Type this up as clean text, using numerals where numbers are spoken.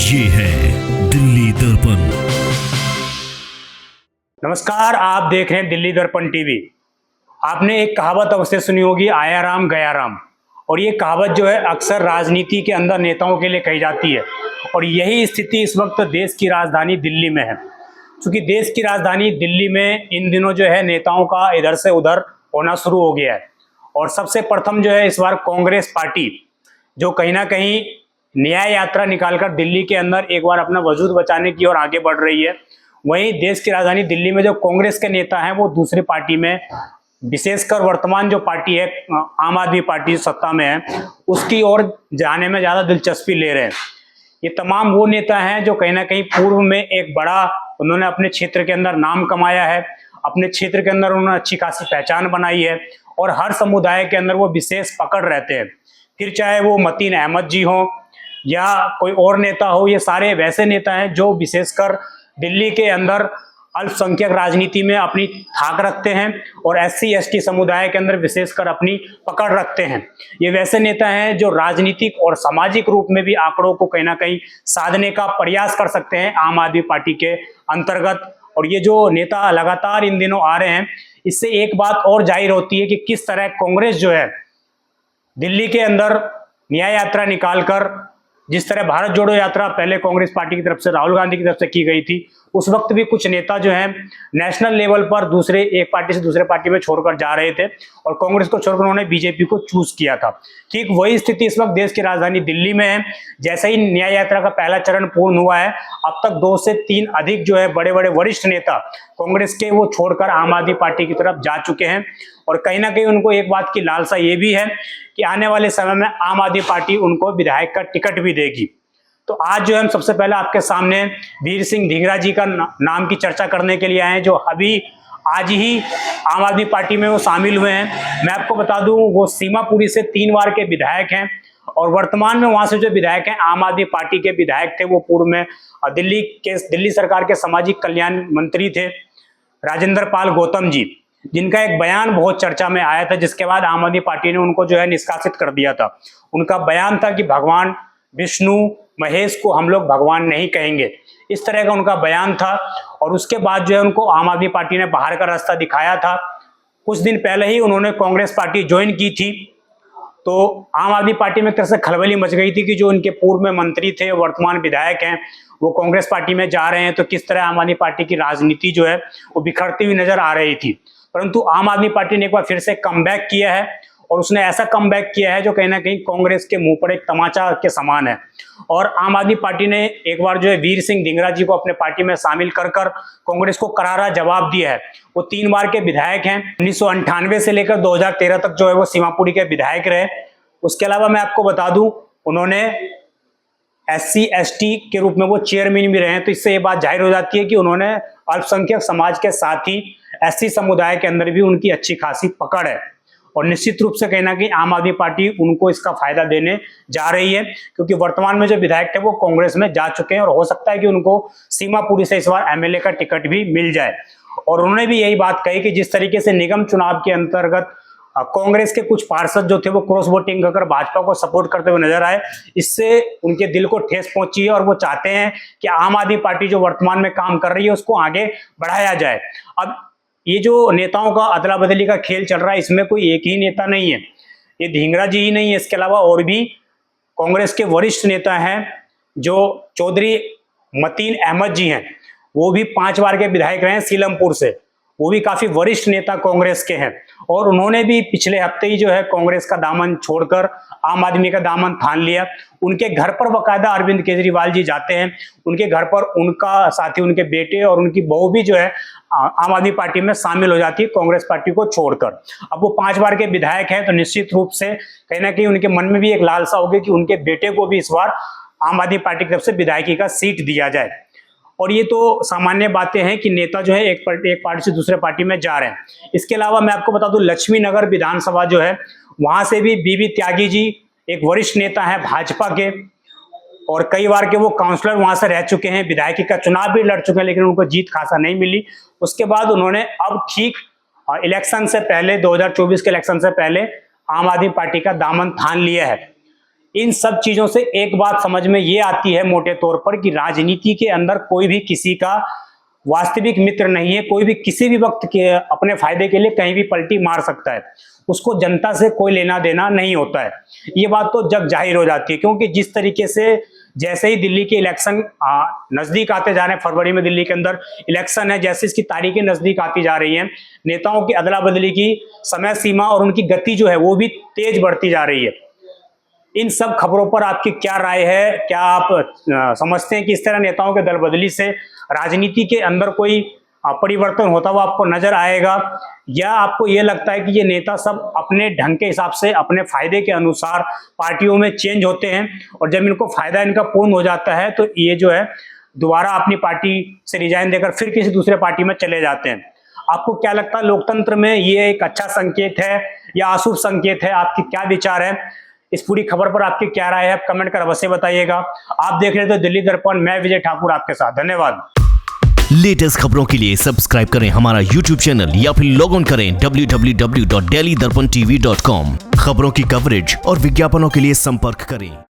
ये है दिल्ली दर्पण। नमस्कार, आप देख रहे हैं दिल्ली दर्पण टीवी। आपने एक कहावत अवश्य सुनी होगी, आया राम गया राम। और ये कहावत जो है अक्सर राजनीति के अंदर नेताओं के लिए कही जाती है। और यही स्थिति इस वक्त देश की राजधानी दिल्ली में है। क्योंकि देश की राजधानी दिल्ली में इन दिनों जो है नेताओं का इधर से उधर होना शुरू हो गया है। और सबसे प्रथम जो है इस बार कांग्रेस पार्टी जो कहीं ना कहीं न्याय यात्रा निकालकर दिल्ली के अंदर एक बार अपना वजूद बचाने की ओर आगे बढ़ रही है। वहीं देश की राजधानी दिल्ली में जो कांग्रेस के नेता हैं वो दूसरी पार्टी में, विशेषकर वर्तमान जो पार्टी है आम आदमी पार्टी सत्ता में है, उसकी ओर जाने में ज्यादा दिलचस्पी ले रहे हैं। ये तमाम वो नेता हैं जो कहीं ना कहीं पूर्व में एक बड़ा उन्होंने अपने क्षेत्र के अंदर नाम कमाया है, अपने क्षेत्र के अंदर उन्होंने अच्छी खासी पहचान बनाई है और हर समुदाय के अंदर वो विशेष पकड़ रहते हैं। फिर चाहे वो मतीन अहमद जी हो या कोई और नेता हो, ये सारे वैसे नेता हैं जो विशेषकर दिल्ली के अंदर अल्पसंख्यक राजनीति में अपनी धाक रखते हैं और SC ST समुदाय के अंदर विशेषकर अपनी पकड़ रखते हैं। ये वैसे नेता हैं जो राजनीतिक और सामाजिक रूप में भी आंकड़ों को कहीं ना कहीं साधने का प्रयास कर सकते हैं आम आदमी पार्टी के अंतर्गत। और ये जो नेता लगातार इन दिनों आ रहे हैं, इससे एक बात और जाहिर होती है कि किस तरह कांग्रेस जो है दिल्ली के अंदर न्याय यात्रा निकालकर, जिस तरह भारत जोड़ो यात्रा पहले कांग्रेस पार्टी की तरफ से राहुल गांधी की तरफ से की गई थी, उस वक्त भी कुछ नेता जो हैं नेशनल लेवल पर दूसरे एक पार्टी से दूसरे पार्टी में छोड़कर जा रहे थे और कांग्रेस को छोड़कर उन्होंने बीजेपी को चूज किया था। ठीक वही स्थिति इस वक्त देश की राजधानी दिल्ली में है। जैसे ही न्याय यात्रा का पहला चरण पूर्ण हुआ है, अब तक 2 से 3 अधिक जो है बड़े बड़े वरिष्ठ नेता कांग्रेस के वो छोड़कर आम आदमी पार्टी की तरफ जा चुके हैं। और कहीं ना कहीं उनको एक बात की लालसा ये भी है कि आने वाले समय में आम आदमी पार्टी उनको विधायक का टिकट भी देगी। तो आज जो हम सबसे पहले आपके सामने वीर सिंह धिंगरा जी का नाम की चर्चा करने के लिए आए हैं, जो अभी आज ही आम आदमी पार्टी में वो शामिल हुए हैं। मैं आपको बता दूं वो सीमापुरी से 3 बार के विधायक हैं और वर्तमान में वहां से जो विधायक हैं आम आदमी पार्टी के विधायक थे, वो पूर्व में दिल्ली सरकार के सामाजिक कल्याण मंत्री थे राजेंद्र पाल गौतम जी, जिनका एक बयान बहुत चर्चा में आया था, जिसके बाद आम आदमी पार्टी ने उनको जो है निष्कासित कर दिया था। उनका बयान था कि भगवान विष्णु महेश को हम लोग भगवान नहीं कहेंगे, इस तरह का उनका बयान था। और उसके बाद जो है उनको आम आदमी पार्टी ने बाहर का रास्ता दिखाया था। कुछ दिन पहले ही उन्होंने कांग्रेस पार्टी ज्वाइन की थी, तो आम आदमी पार्टी में एक तरह से खलबली मच गई थी कि जो उनके पूर्व में मंत्री थे, वर्तमान विधायक हैं, वो कांग्रेस पार्टी में जा रहे हैं, तो किस तरह आम आदमी पार्टी की राजनीति जो है वो बिखरती हुई नजर आ रही थी। परंतु आम आदमी पार्टी ने एक बार फिर से कमबैक किया है और उसने ऐसा कमबैक किया है जो कहीं ना कहीं कांग्रेस के मुंह पर एक तमाचा के समान है। और आम आदमी पार्टी ने एक बार जो है वीर सिंह धिंगरा जी को अपने पार्टी में शामिल कर कांग्रेस को करारा जवाब दिया है। वो 3 बार के विधायक हैं, 1998 से लेकर 2013 तक जो है वो सीमापुरी के विधायक रहे। उसके अलावा मैं आपको बता दूं उन्होंने SC ST के रूप में वो चेयरमैन भी रहे हैं। तो इससे ये बात जाहिर हो जाती है कि उन्होंने अल्पसंख्यक समाज के साथ ही SC समुदाय के अंदर भी उनकी अच्छी खासी पकड़ है। और निश्चित रूप से कहीं ना कहीं आम आदमी पार्टी उनको इसका फायदा देने जा रही है, क्योंकि वर्तमान में जो विधायक थे वो कांग्रेस में जा चुके हैं और हो सकता है कि उनको सीमापुरी से इस बार MLA का टिकट भी मिल जाए। और उन्होंने भी यही बात कही कि जिस तरीके से निगम चुनाव के अंतर्गत कांग्रेस के कुछ पार्षद जो थे वो क्रॉस वोटिंग कर भाजपा को सपोर्ट करते हुए नजर आए, इससे उनके दिल को ठेस पहुंची है और वो चाहते हैं कि आम आदमी पार्टी जो वर्तमान में काम कर रही है उसको आगे बढ़ाया जाए। अब ये जो नेताओं का अदला बदली का खेल चल रहा है, इसमें कोई एक ही नेता नहीं है, ये धिंगरा जी ही नहीं है, इसके अलावा और भी कांग्रेस के वरिष्ठ नेता हैं। जो चौधरी मतीन अहमद जी हैं, वो भी 5 बार के विधायक रहे हैं सीलमपुर से, वो भी काफी वरिष्ठ नेता कांग्रेस के हैं। और उन्होंने भी पिछले हफ्ते ही जो है कांग्रेस का दामन छोड़कर आम आदमी का दामन थान लिया। उनके घर पर बाकायदा अरविंद केजरीवाल जी जाते हैं, उनके घर पर उनका साथी, उनके बेटे और उनकी बहू भी जो है आम आदमी पार्टी में शामिल हो जाती है कांग्रेस पार्टी को छोड़कर। अब वो 5 बार के विधायक हैं, तो निश्चित रूप से कहीं ना कहीं उनके मन में भी एक लालसा होगी कि उनके बेटे को भी इस बार आम आदमी पार्टी की तरफ से विधायकी का सीट दिया जाए। और ये तो सामान्य बातें हैं कि नेता जो है एक पार्टी से दूसरे पार्टी में जा रहे हैं। इसके अलावा मैं आपको बता दूं लक्ष्मी नगर विधानसभा जो है वहां से भी बीबी त्यागी जी एक वरिष्ठ नेता है भाजपा के और कई बार के वो काउंसलर वहां से रह चुके हैं, विधायकी का चुनाव भी लड़ चुके हैं, लेकिन उनको जीत खासा नहीं मिली। उसके बाद उन्होंने अब ठीक इलेक्शन से पहले 2024 के इलेक्शन से पहले आम आदमी पार्टी का दामन थान लिया है। इन सब चीजों से एक बात समझ में ये आती है मोटे तौर पर कि राजनीति के अंदर कोई भी किसी का वास्तविक मित्र नहीं है। कोई भी किसी भी वक्त के अपने फायदे के लिए कहीं भी पलटी मार सकता है, उसको जनता से कोई लेना देना नहीं होता है। ये बात तो जग जाहिर हो जाती है, क्योंकि जिस तरीके से जैसे ही दिल्ली के इलेक्शन नजदीक आते जा रहे हैं, फरवरी में दिल्ली के अंदर इलेक्शन है, जैसे इसकी तारीखें नजदीक आती जा रही हैं, नेताओं की अदला बदली की समय सीमा और उनकी गति जो है वो भी तेज बढ़ती जा रही है। इन सब खबरों पर आपकी क्या राय है? क्या आप समझते हैं कि इस तरह नेताओं के दल बदली से राजनीति के अंदर कोई परिवर्तन होता हुआ आपको नजर आएगा, या आपको ये लगता है कि ये नेता सब अपने ढंग के हिसाब से अपने फायदे के अनुसार पार्टियों में चेंज होते हैं और जब इनको फायदा इनका पूर्ण हो जाता है तो ये जो है दोबारा अपनी पार्टी से रिजाइन देकर फिर किसी दूसरे पार्टी में चले जाते हैं? आपको क्या लगता है, लोकतंत्र में ये एक अच्छा संकेत है या अशुभ संकेत है? आपकी क्या विचार है इस पूरी खबर पर? आपकी क्या राय है? आप कमेंट कर अवश्य बताइएगा। आप देख रहे थे दिल्ली दर्पण, मैं विजय ठाकुर आपके साथ। धन्यवाद। लेटेस्ट खबरों के लिए सब्सक्राइब करें हमारा यूट्यूब चैनल या फिर लॉग ऑन करें www.delhidarpantv.com। खबरों की कवरेज और विज्ञापनों के लिए संपर्क करें।